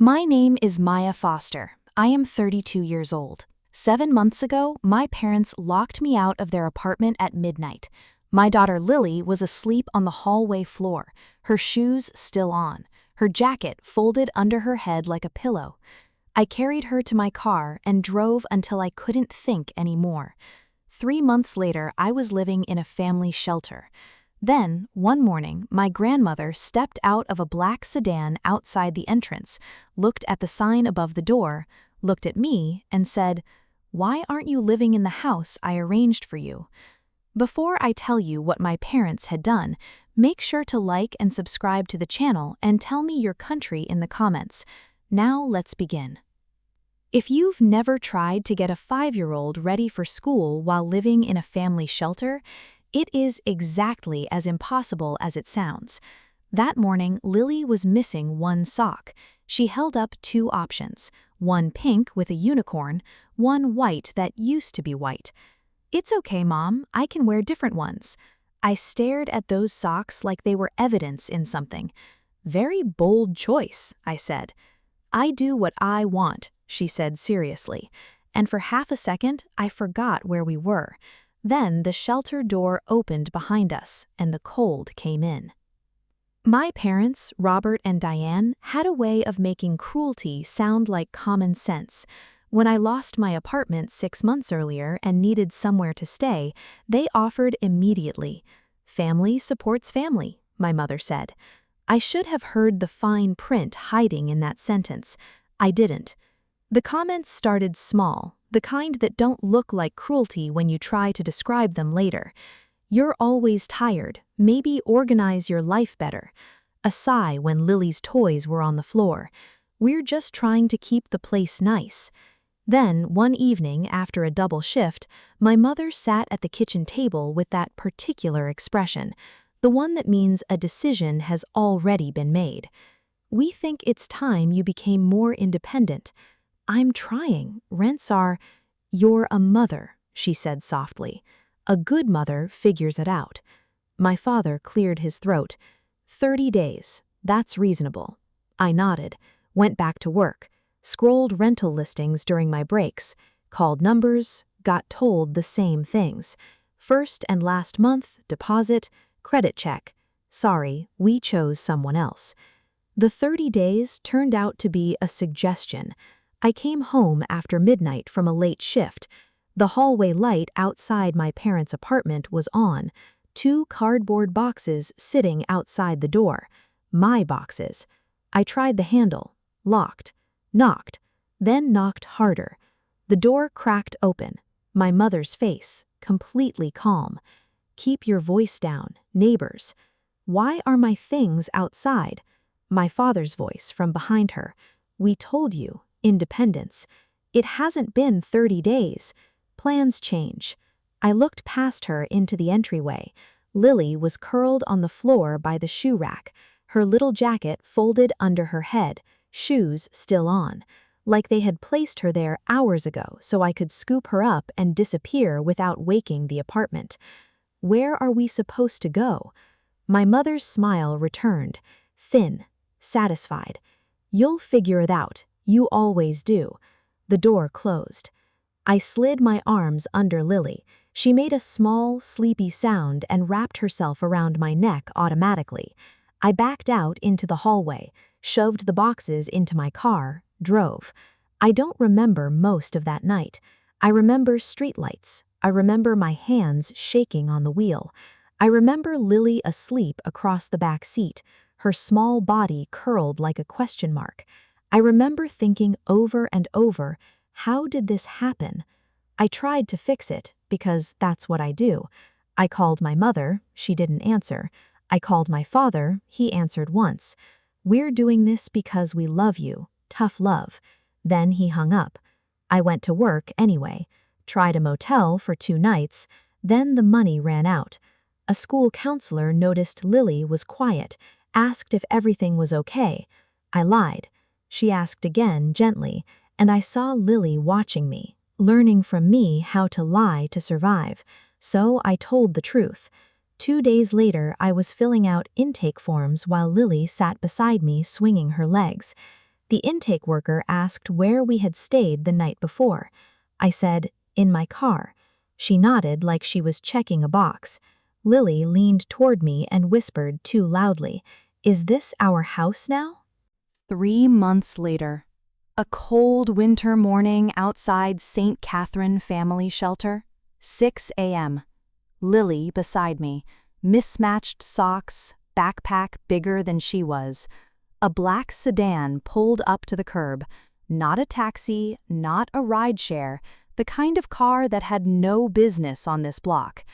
My name is Maya Foster. I am 32 years old. 7 months ago, my parents locked me out of their apartment at midnight. My daughter Lily was asleep on the hallway floor, her shoes still on, her jacket folded under her head like a pillow. I carried her to my car and drove until I couldn't think anymore. 3 months later, I was living in a family shelter. Then, one morning, my grandmother stepped out of a black sedan outside the entrance, looked at the sign above the door, looked at me, and said, "Why aren't you living in the house I arranged for you?" Before I tell you what my parents had done, make sure to like and subscribe to the channel and tell me your country in the comments. Now let's begin. If you've never tried to get a 5-year-old ready for school while living in a family shelter, it is exactly as impossible as it sounds. That morning, Lily was missing one sock. She held up two options, one pink with a unicorn, one white that used to be white. "It's okay, Mom, I can wear different ones." I stared at those socks like they were evidence in something. "Very bold choice," I said. "I do what I want," she said seriously. And for half a second, I forgot where we were. Then the shelter door opened behind us, and the cold came in. My parents, Robert and Diane, had a way of making cruelty sound like common sense. When I lost my apartment 6 months earlier and needed somewhere to stay, they offered immediately. "Family supports family," my mother said. I should have heard the fine print hiding in that sentence. I didn't. The comments started small, the kind that don't look like cruelty when you try to describe them later. "You're always tired, maybe organize your life better." A sigh when Lily's toys were on the floor. "We're just trying to keep the place nice." Then, one evening after a double shift, my mother sat at the kitchen table with that particular expression, the one that means a decision has already been made. "We think it's time you became more independent." "I'm trying. Rents are—" "You're a mother," she said softly. "A good mother figures it out." My father cleared his throat. 30 days. That's reasonable." I nodded, went back to work, scrolled rental listings during my breaks, called numbers, got told the same things. First and last month, deposit, credit check. "Sorry, we chose someone else." The 30 days turned out to be a suggestion. I came home after midnight from a late shift. The hallway light outside my parents' apartment was on, 2 cardboard boxes sitting outside the door. My boxes. I tried the handle. Locked. Knocked. Then knocked harder. The door cracked open. My mother's face, completely calm. "Keep your voice down, neighbors." "Why are my things outside?" My father's voice from behind her. "We told you. Independence. It hasn't been 30 days. Plans change." I looked past her into the entryway. Lily was curled on the floor by the shoe rack, her little jacket folded under her head, shoes still on, like they had placed her there hours ago so I could scoop her up and disappear without waking the apartment. "Where are we supposed to go?" My mother's smile returned, thin, satisfied. "You'll figure it out. You always do." The door closed. I slid my arms under Lily. She made a small, sleepy sound and wrapped herself around my neck automatically. I backed out into the hallway, shoved the boxes into my car, drove. I don't remember most of that night. I remember streetlights. I remember my hands shaking on the wheel. I remember Lily asleep across the back seat, her small body curled like a question mark. I remember thinking over and over, how did this happen? I tried to fix it, because that's what I do. I called my mother, she didn't answer. I called my father, he answered once. "We're doing this because we love you, tough love." Then he hung up. I went to work anyway, tried a motel for 2 nights, then the money ran out. A school counselor noticed Lily was quiet, asked if everything was okay. I lied. She asked again gently, and I saw Lily watching me, learning from me how to lie to survive. So I told the truth. 2 days later, I was filling out intake forms while Lily sat beside me swinging her legs. The intake worker asked where we had stayed the night before. I said, "In my car." She nodded like she was checking a box. Lily leaned toward me and whispered too loudly, "Is this our house now?" 3 months later. A cold winter morning outside St. Catherine Family Shelter. 6 a.m. Lily beside me, mismatched socks, backpack bigger than she was. A black sedan pulled up to the curb. Not a taxi, not a rideshare, the kind of car that had no business on this block.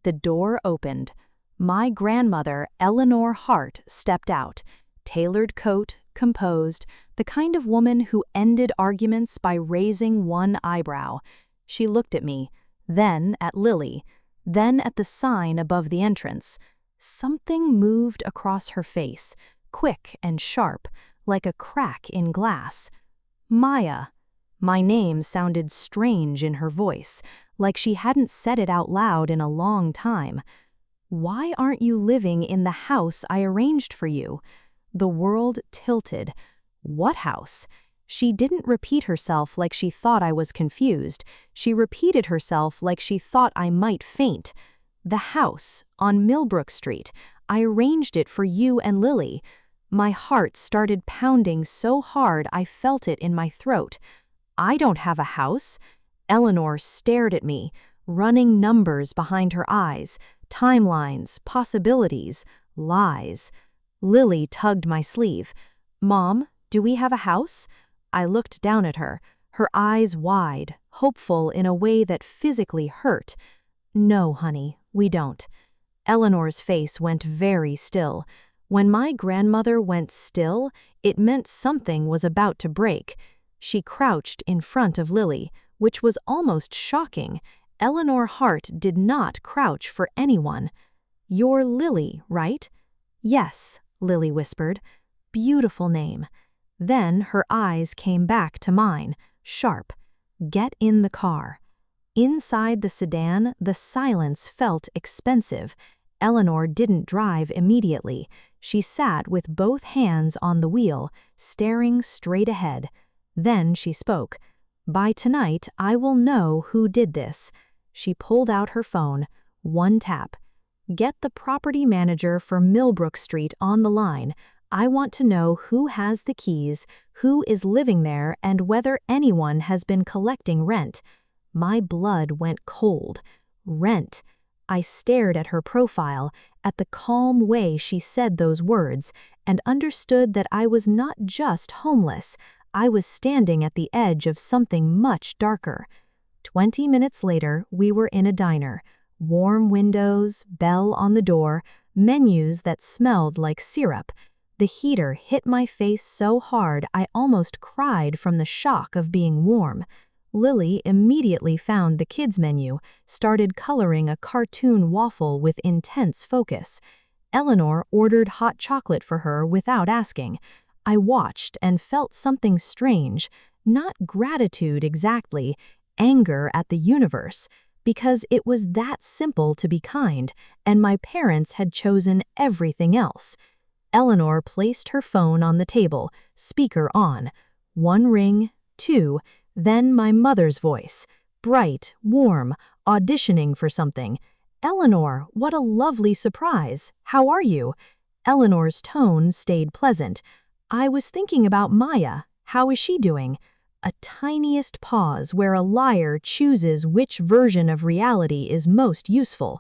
The door opened. My grandmother, Eleanor Hart, stepped out. Tailored coat, composed, the kind of woman who ended arguments by raising one eyebrow. She looked at me, then at Lily, then at the sign above the entrance. Something moved across her face, quick and sharp, like a crack in glass. Maya. My name sounded strange in her voice, like she hadn't said it out loud in a long time. "Why aren't you living in the house I arranged for you?" The world tilted. What house? She didn't repeat herself like she thought I was confused. She repeated herself like she thought I might faint. "The house, on Millbrook Street. I arranged it for you and Lily." My heart started pounding so hard I felt it in my throat. "I don't have a house." Eleanor stared at me, running numbers behind her eyes, timelines, possibilities, lies. Lily tugged my sleeve. "Mom, do we have a house?" I looked down at her, her eyes wide, hopeful in a way that physically hurt. "No, honey, we don't." Eleanor's face went very still. When my grandmother went still, it meant something was about to break. She crouched in front of Lily, which was almost shocking. Eleanor Hart did not crouch for anyone. "You're Lily, right?" "Yes," Lily whispered. "Beautiful name." Then her eyes came back to mine, sharp. "Get in the car." Inside the sedan, the silence felt expensive. Eleanor didn't drive immediately. She sat with both hands on the wheel, staring straight ahead. Then she spoke. "By tonight, I will know who did this." She pulled out her phone. One tap. "Get the property manager for Millbrook Street on the line. I want to know who has the keys, who is living there, and whether anyone has been collecting rent." My blood went cold. Rent. I stared at her profile, at the calm way she said those words, and understood that I was not just homeless. I was standing at the edge of something much darker. 20 minutes later, we were in a diner. Warm windows, bell on the door, menus that smelled like syrup. The heater hit my face so hard I almost cried from the shock of being warm. Lily immediately found the kids' menu, started coloring a cartoon waffle with intense focus. Eleanor ordered hot chocolate for her without asking. I watched and felt something strange, not gratitude exactly, anger at the universe, because it was that simple to be kind, and my parents had chosen everything else. Eleanor placed her phone on the table, speaker on. 1 ring, 2, then my mother's voice, bright, warm, auditioning for something. "Eleanor, what a lovely surprise. How are you?" Eleanor's tone stayed pleasant. "I was thinking about Maya. How is she doing?" A tiniest pause where a liar chooses which version of reality is most useful.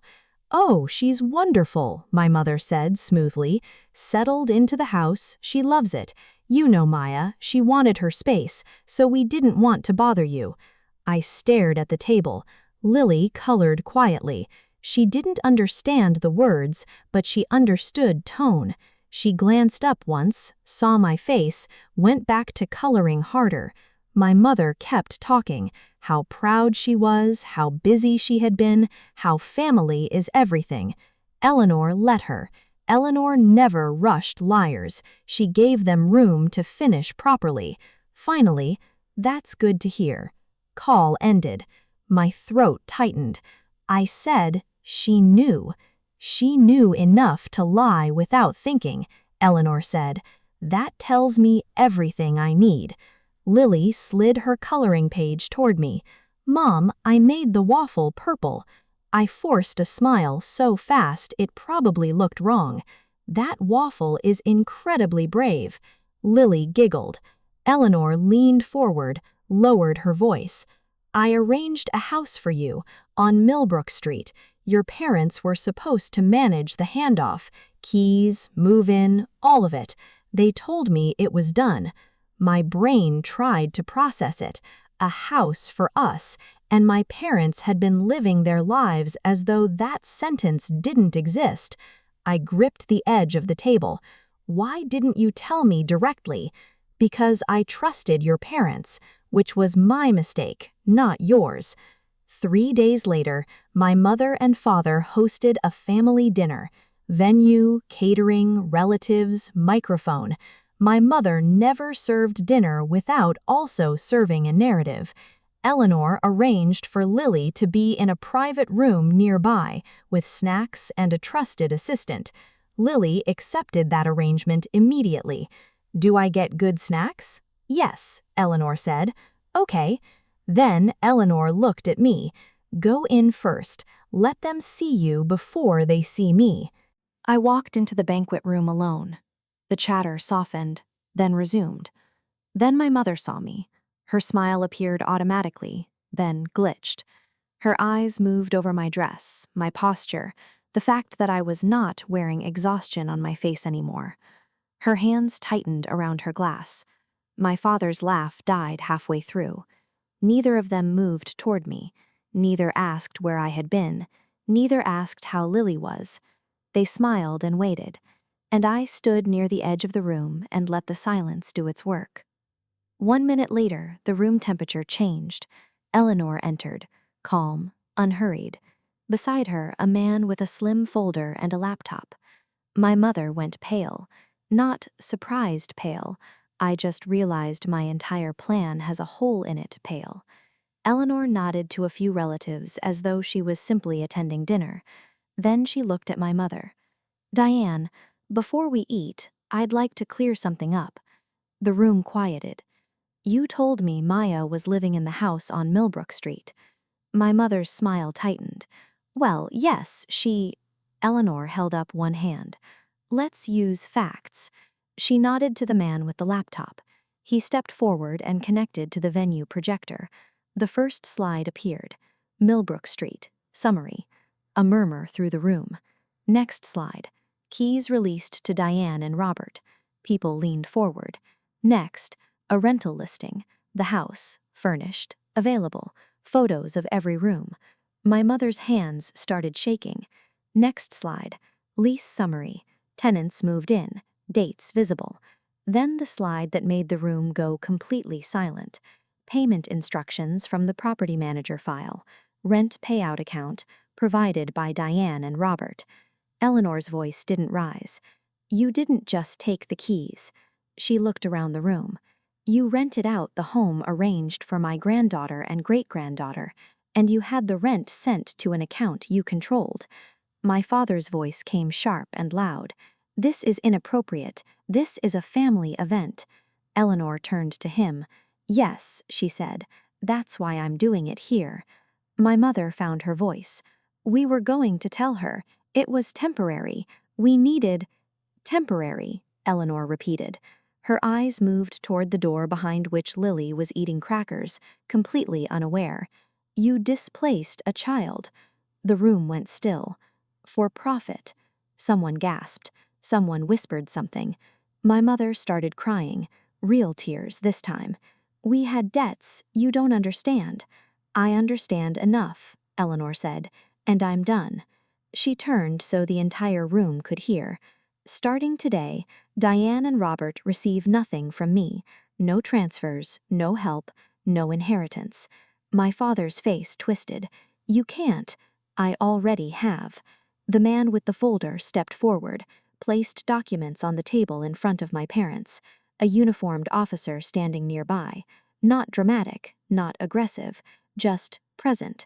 "Oh, she's wonderful," my mother said smoothly. "Settled into the house, she loves it. You know Maya, she wanted her space, so we didn't want to bother you." I stared at the table. Lily colored quietly. She didn't understand the words, but she understood tone. She glanced up once, saw my face, went back to coloring harder. My mother kept talking, how proud she was, how busy she had been, how family is everything. Eleanor let her. Eleanor never rushed liars. She gave them room to finish properly. Finally, "That's good to hear." Call ended. My throat tightened. I said, "She knew." "She knew enough to lie without thinking," Eleanor said. That tells me everything I need. Lily slid her coloring page toward me. Mom, I made the waffle purple. I forced a smile so fast it probably looked wrong. That waffle is incredibly brave. Lily giggled. Eleanor leaned forward, lowered her voice. I arranged a house for you on Millbrook Street. Your parents were supposed to manage the handoff, keys, move-in, all of it. They told me it was done. My brain tried to process it. A house for us, and my parents had been living their lives as though that sentence didn't exist. I gripped the edge of the table. Why didn't you tell me directly? Because I trusted your parents, which was my mistake, not yours. 3 days later, my mother and father hosted a family dinner. Venue, catering, relatives, microphone. My mother never served dinner without also serving a narrative. Eleanor arranged for Lily to be in a private room nearby, with snacks and a trusted assistant. Lily accepted that arrangement immediately. Do I get good snacks? Yes, Eleanor said. Okay. Then Eleanor looked at me. Go in first. Let them see you before they see me. I walked into the banquet room alone. The chatter softened, then resumed. Then my mother saw me. Her smile appeared automatically, then glitched. Her eyes moved over my dress, my posture, the fact that I was not wearing exhaustion on my face anymore. Her hands tightened around her glass. My father's laugh died halfway through. Neither of them moved toward me. Neither asked where I had been. Neither asked how Lily was. They smiled and waited, and I stood near the edge of the room and let the silence do its work. 1 minute later, the room temperature changed. Eleanor entered, calm, unhurried. Beside her, a man with a slim folder and a laptop. My mother went pale. Not surprised pale. I just realized my entire plan has a hole in it pale. Eleanor nodded to a few relatives as though she was simply attending dinner. Then she looked at my mother. Diane, before we eat, I'd like to clear something up. The room quieted. You told me Maya was living in the house on Millbrook Street. My mother's smile tightened. Well, yes, Eleanor held up one hand. Let's use facts. She nodded to the man with the laptop. He stepped forward and connected to the venue projector. The first slide appeared. Millbrook Street. Summary. A murmur through the room. Next slide. Keys released to Diane and Robert. People leaned forward. Next, a rental listing. The house, furnished, available. Photos of every room. My mother's hands started shaking. Next slide. Lease summary. Tenants moved in. Dates visible. Then the slide that made the room go completely silent. Payment instructions from the property manager file. Rent payout account, provided by Diane and Robert. Eleanor's voice didn't rise. You didn't just take the keys. She looked around the room. You rented out the home arranged for my granddaughter and great-granddaughter, and you had the rent sent to an account you controlled. My father's voice came sharp and loud. This is inappropriate. This is a family event. Eleanor turned to him. Yes, she said. That's why I'm doing it here. My mother found her voice. We were going to tell her. It was temporary. We needed... Temporary, Eleanor repeated. Her eyes moved toward the door behind which Lily was eating crackers, completely unaware. You displaced a child. The room went still. For profit. Someone gasped. Someone whispered something. My mother started crying. Real tears this time. We had debts. You don't understand. I understand enough, Eleanor said, and I'm done. She turned so the entire room could hear. Starting today, Diane and Robert receive nothing from me. No transfers, no help, no inheritance. My father's face twisted. You can't. I already have. The man with the folder stepped forward, placed documents on the table in front of my parents, a uniformed officer standing nearby. Not dramatic, not aggressive, just present.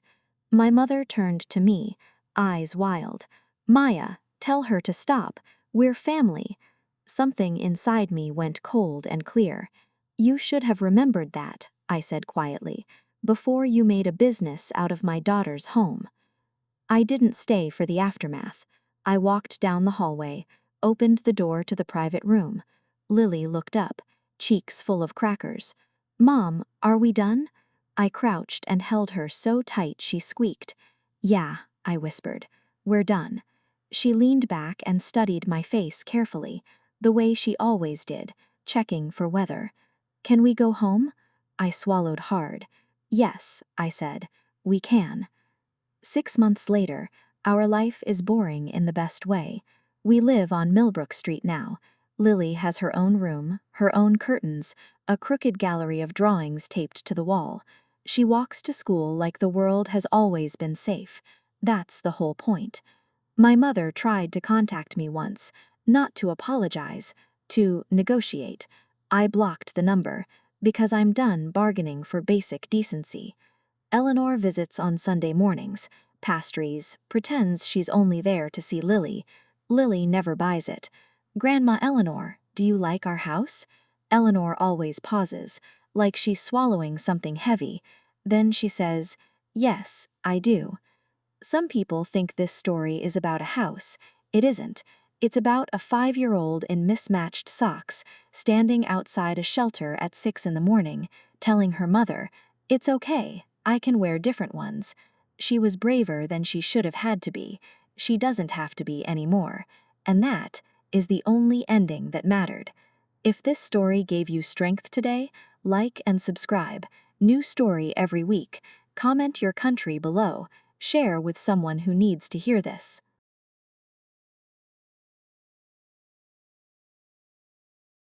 My mother turned to me, eyes wild. Maya, tell her to stop. We're family. Something inside me went cold and clear. "You should have remembered that," I said quietly, "before you made a business out of my daughter's home." I didn't stay for the aftermath. I walked down the hallway, opened the door to the private room. Lily looked up, cheeks full of crackers. "Mom, are we done?" I crouched and held her so tight she squeaked. "Yeah," I whispered. "We're done." She leaned back and studied my face carefully, the way she always did, checking for weather. "Can we go home?" I swallowed hard. "Yes," I said, "we can." 6 months later, our life is boring in the best way. We live on Millbrook Street now. Lily has her own room, her own curtains, a crooked gallery of drawings taped to the wall. She walks to school like the world has always been safe. That's the whole point. My mother tried to contact me once, not to apologize, to negotiate. I blocked the number, because I'm done bargaining for basic decency. Eleanor visits on Sunday mornings, pastries, pretends she's only there to see Lily. Lily never buys it. "Grandma Eleanor, do you like our house?" Eleanor always pauses, like she's swallowing something heavy. Then she says, "Yes, I do." Some people think this story is about a house. It isn't. It's about a 5-year-old in mismatched socks, standing outside a shelter at 6 in the morning, telling her mother, "It's okay, I can wear different ones." She was braver than she should have had to be. She doesn't have to be anymore. And that is the only ending that mattered. If this story gave you strength today, like and subscribe. New story every week. Comment your country below. Share with someone who needs to hear this.